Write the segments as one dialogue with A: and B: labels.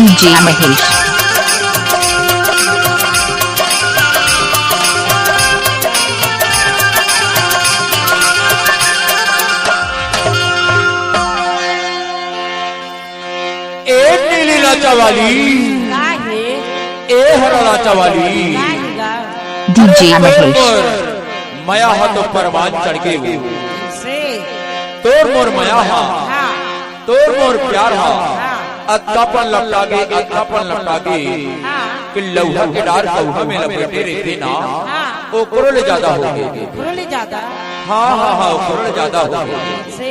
A: DJ Mahesh.
B: वाली ए हरा चवाली
A: DJ Mahesh.
B: मया हा तो परवान चढ़ के तोर मोर मया हा तोर मोर प्यार हा अत्तापन लपटा गे कि लौहा के डार लौहा में लपेटे रहते ना ओ कोरोले ज्यादा हो गए हाँ ओ कोरोले ज्यादा हो गए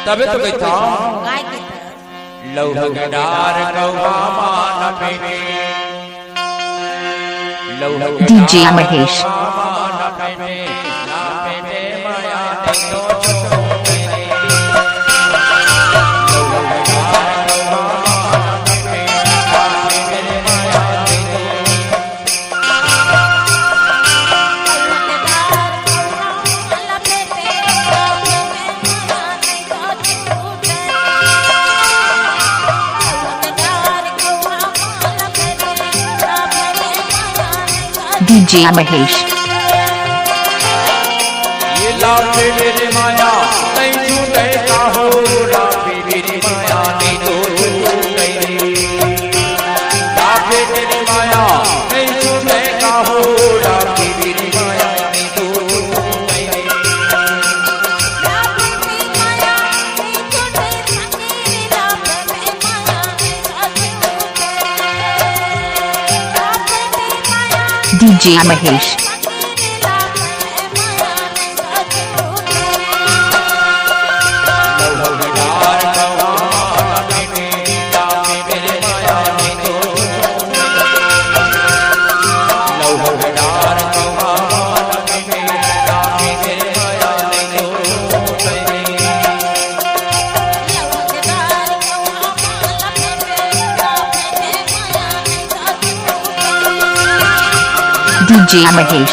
B: तबे तो बैठा लौहा के डार कौवा मान पेटे लौहा के
A: DJ Mahesh. DJ Mahesh.
B: ये लाफे मेरी माया नहीं छूटे का हो लाफे मेरी माया नहीं तो छूटे लाफे मेरी माया नहीं छूटे का हो लाफे मेरी माया नहीं तो छूटे
A: DJ Mahesh. DJ Mahesh.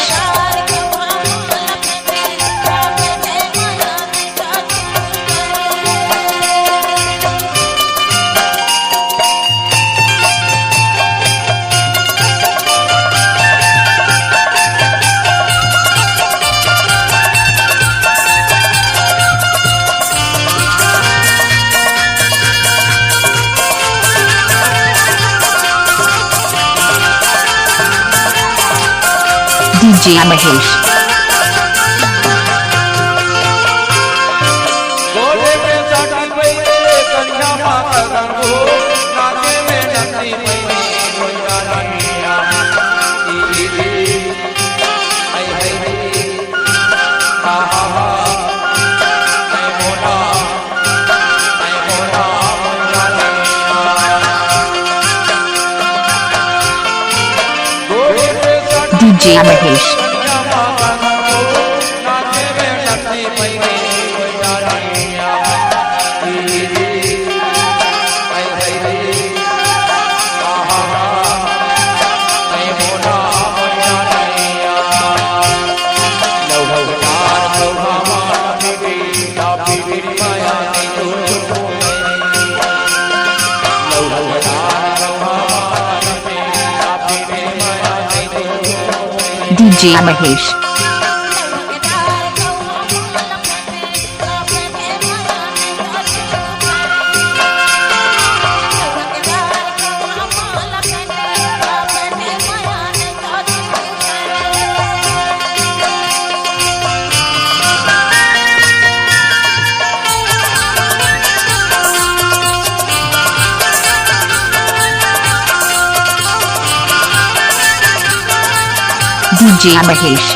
A: DJ Mahesh. DJ Mahesh. DJ Mahesh. DJ Mahesh.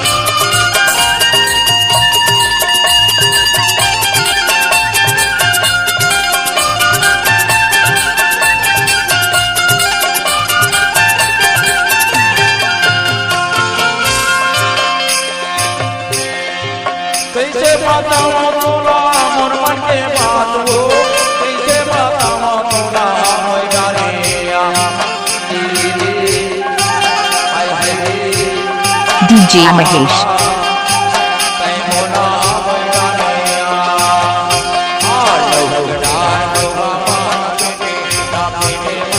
B: कैसे बताऊं तोला मोर मन के बात हो कैसे बताऊं तोला मोर गालिया
A: DJ Mahesh.
B: लौहा के डार कौवा मान पेटे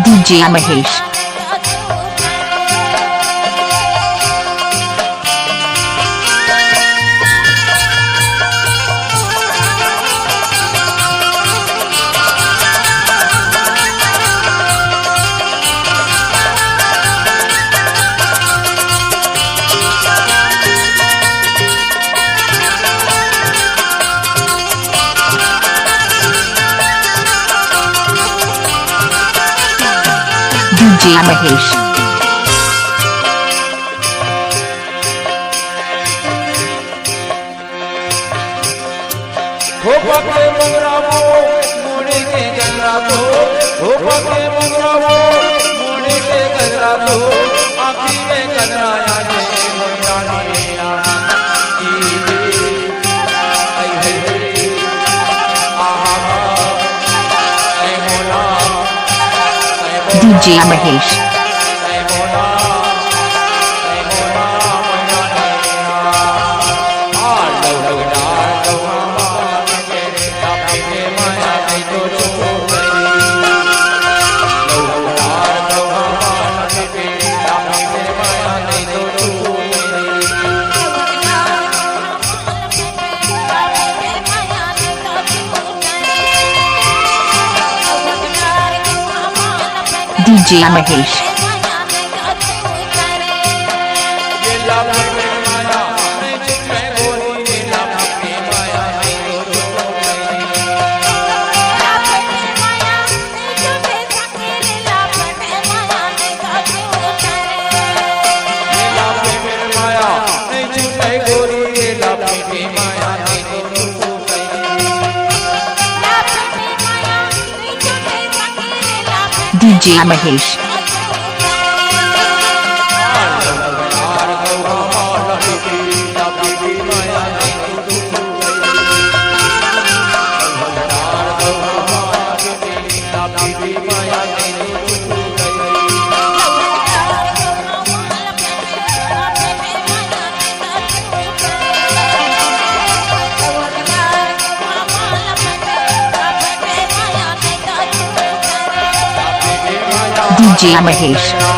A: DJ Mahesh. DJ Mahesh.
B: हो पके मंगरावो मुड़ी के गजरा दो, हो पके मंगरावो मुड़ी के गजरा दो, आँखी में गजरा आने मोटानी आना आई है आहा ऐ मोला
A: DJ Mahesh. DJ Mahesh. DJ Mahesh. DJ Mahesh.